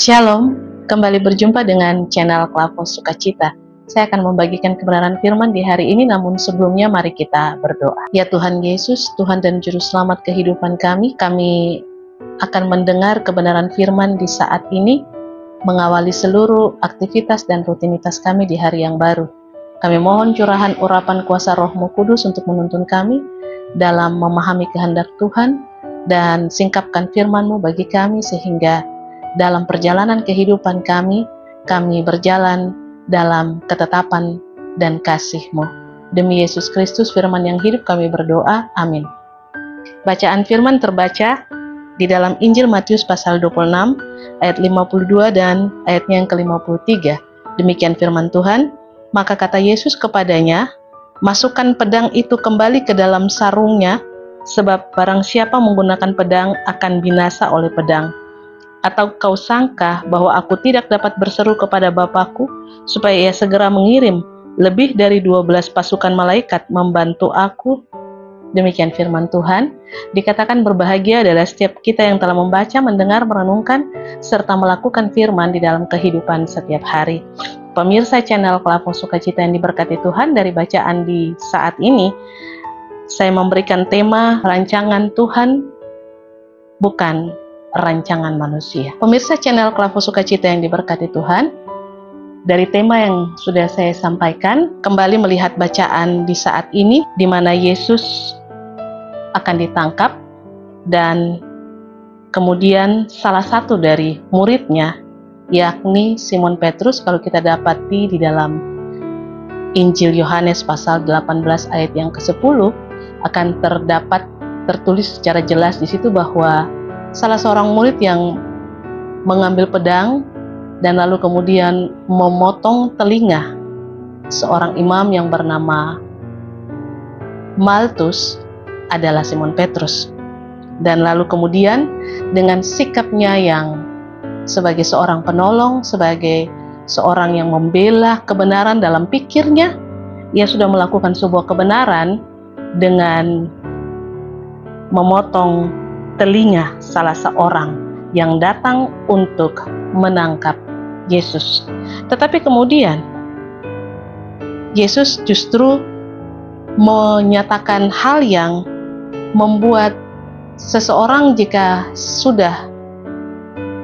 Shalom, kembali berjumpa dengan channel Klavo Sukacita. Saya akan membagikan kebenaran firman di hari ini, namun sebelumnya mari kita berdoa. Ya Tuhan Yesus, Tuhan dan Juru Selamat kehidupan kami akan mendengar kebenaran firman di saat ini, mengawali seluruh aktivitas dan rutinitas kami di hari yang baru. Kami mohon curahan urapan kuasa Roh-Mu Kudus untuk menuntun kami dalam memahami kehendak Tuhan, dan singkapkan firman-Mu bagi kami sehingga dalam perjalanan kehidupan kami berjalan dalam ketetapan dan kasih-Mu. Demi Yesus Kristus, firman yang hidup, kami berdoa. Amin. Bacaan firman terbaca di dalam Injil Matius pasal 26, ayat 52 dan ayatnya yang ke-53. Demikian firman Tuhan. Maka kata Yesus kepadanya, "Masukkan pedang itu kembali ke dalam sarungnya, sebab barang siapa menggunakan pedang akan binasa oleh pedang. Atau kau sangka bahwa aku tidak dapat berseru kepada Bapakku supaya ia segera mengirim lebih dari 12 pasukan malaikat membantu aku?" Demikian firman Tuhan. Dikatakan berbahagia adalah setiap kita yang telah membaca, mendengar, merenungkan, serta melakukan firman di dalam kehidupan setiap hari. Pemirsa channel Klavo Sukacita yang diberkati Tuhan, dari bacaan di saat ini, saya memberikan tema rancangan Tuhan, bukan rancangan manusia. Pemirsa channel Klavo Sukacita yang diberkati Tuhan, dari tema yang sudah saya sampaikan, kembali melihat bacaan di saat ini, di mana Yesus akan ditangkap, dan kemudian salah satu dari muridnya, yakni Simon Petrus, kalau kita dapati di dalam Injil Yohanes pasal 18 ayat yang ke-10, akan tertulis secara jelas di situ bahwa salah seorang murid yang mengambil pedang dan lalu kemudian memotong telinga seorang imam yang bernama Maltus adalah Simon Petrus. Dan lalu kemudian dengan sikapnya yang sebagai seorang penolong, sebagai seorang yang membela kebenaran dalam pikirnya, ia sudah melakukan sebuah kebenaran dengan memotong telinga salah seorang yang datang untuk menangkap Yesus. Tetapi kemudian Yesus justru menyatakan hal yang membuat seseorang, jika sudah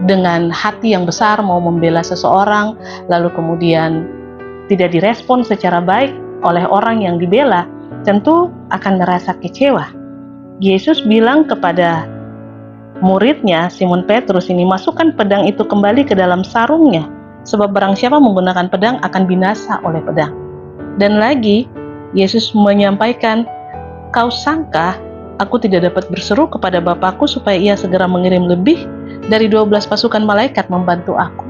dengan hati yang besar mau membela seseorang, lalu kemudian tidak direspon secara baik oleh orang yang dibela, tentu akan merasa kecewa. Yesus bilang kepada muridnya Simon Petrus ini, "Masukkan pedang itu kembali ke dalam sarungnya, sebab barang siapa menggunakan pedang akan binasa oleh pedang." Dan lagi Yesus menyampaikan, "Kau sangka aku tidak dapat berseru kepada Bapakku supaya ia segera mengirim lebih dari 12 pasukan malaikat membantu aku?"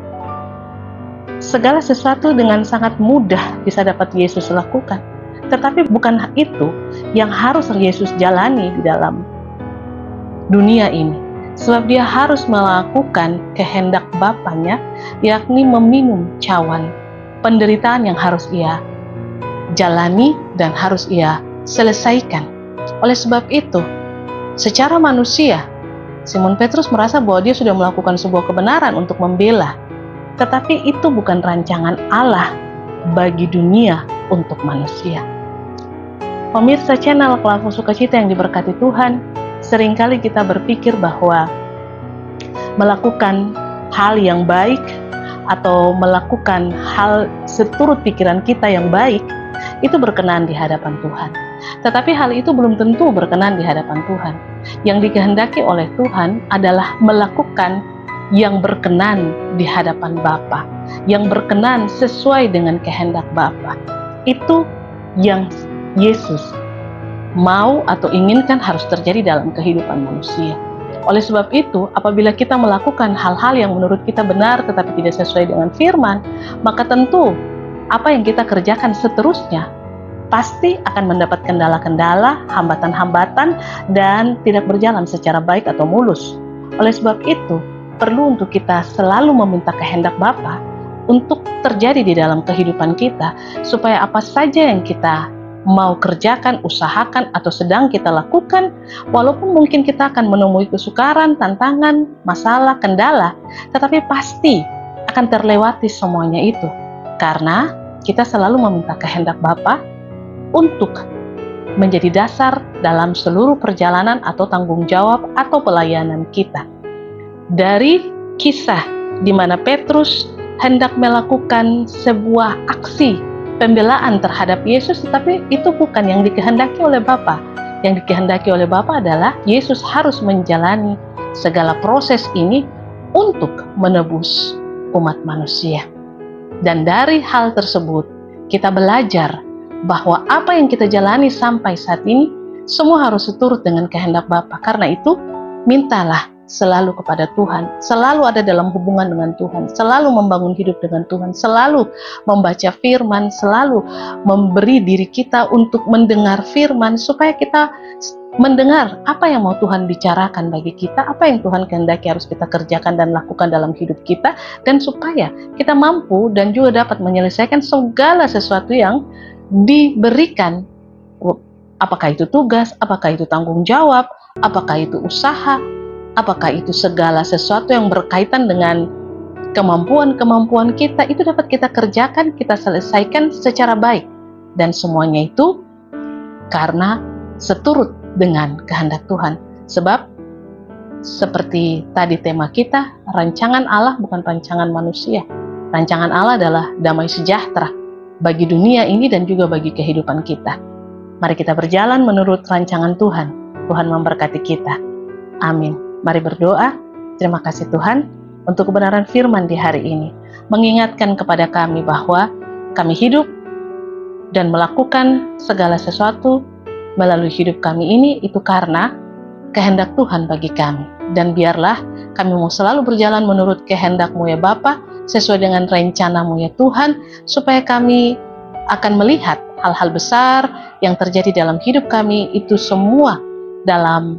Segala sesuatu dengan sangat mudah bisa dapat Yesus lakukan, tetapi bukan itu yang harus Yesus jalani di dalam dunia ini. Sebab dia harus melakukan kehendak Bapanya, yakni meminum cawan penderitaan yang harus ia jalani dan harus ia selesaikan. Oleh sebab itu, secara manusia, Simon Petrus merasa bahwa dia sudah melakukan sebuah kebenaran untuk membela. Tetapi itu bukan rancangan Allah bagi dunia untuk manusia. Pemirsa channel Klavo Sukacita yang diberkati Tuhan, seringkali kita berpikir bahwa melakukan hal yang baik atau melakukan hal seturut pikiran kita yang baik itu berkenan di hadapan Tuhan. Tetapi hal itu belum tentu berkenan di hadapan Tuhan. Yang dikehendaki oleh Tuhan adalah melakukan yang berkenan di hadapan Bapa, yang berkenan sesuai dengan kehendak Bapa. Itu yang Yesus mau atau inginkan harus terjadi dalam kehidupan manusia. Oleh sebab itu, apabila kita melakukan hal-hal yang menurut kita benar tetapi tidak sesuai dengan firman, maka tentu apa yang kita kerjakan seterusnya pasti akan mendapat kendala-kendala, hambatan-hambatan, dan tidak berjalan secara baik atau mulus. Oleh sebab itu, perlu untuk kita selalu meminta kehendak Bapa untuk terjadi di dalam kehidupan kita, supaya apa saja yang kita mau kerjakan, usahakan, atau sedang kita lakukan, walaupun mungkin kita akan menemui kesukaran, tantangan, masalah, kendala, tetapi pasti akan terlewati semuanya itu, karena kita selalu meminta kehendak Bapa untuk menjadi dasar dalam seluruh perjalanan atau tanggung jawab atau pelayanan kita. Dari kisah di mana Petrus hendak melakukan sebuah aksi pembelaan terhadap Yesus, tetapi itu bukan yang dikehendaki oleh Bapa. Yang dikehendaki oleh Bapa adalah Yesus harus menjalani segala proses ini untuk menebus umat manusia. Dan dari hal tersebut, kita belajar bahwa apa yang kita jalani sampai saat ini, semua harus seturut dengan kehendak Bapa. Karena itu, mintalah selalu kepada Tuhan, selalu ada dalam hubungan dengan Tuhan, selalu membangun hidup dengan Tuhan, selalu membaca firman, selalu memberi diri kita untuk mendengar firman, supaya kita mendengar apa yang mau Tuhan bicarakan bagi kita, apa yang Tuhan kehendaki harus kita kerjakan dan lakukan dalam hidup kita, dan supaya kita mampu dan juga dapat menyelesaikan segala sesuatu yang diberikan, apakah itu tugas, apakah itu tanggung jawab, apakah itu usaha, apakah itu segala sesuatu yang berkaitan dengan kemampuan-kemampuan kita, itu dapat kita kerjakan, kita selesaikan secara baik. Dan semuanya itu karena seturut dengan kehendak Tuhan. Sebab seperti tadi tema kita, rancangan Allah bukan rancangan manusia. Rancangan Allah adalah damai sejahtera bagi dunia ini dan juga bagi kehidupan kita. Mari kita berjalan menurut rancangan Tuhan. Tuhan memberkati kita. Amin. Mari berdoa. Terima kasih Tuhan untuk kebenaran firman di hari ini. Mengingatkan kepada kami bahwa kami hidup dan melakukan segala sesuatu melalui hidup kami ini itu karena kehendak Tuhan bagi kami. Dan biarlah kami mau selalu berjalan menurut kehendak-Mu ya Bapa, sesuai dengan rencana-Mu ya Tuhan, supaya kami akan melihat hal-hal besar yang terjadi dalam hidup kami itu semua dalam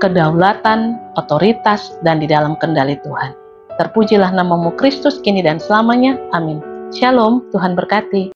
kedaulatan, otoritas, dan di dalam kendali Tuhan. Terpujilah nama-Mu Kristus kini dan selamanya. Amin. Shalom, Tuhan berkati.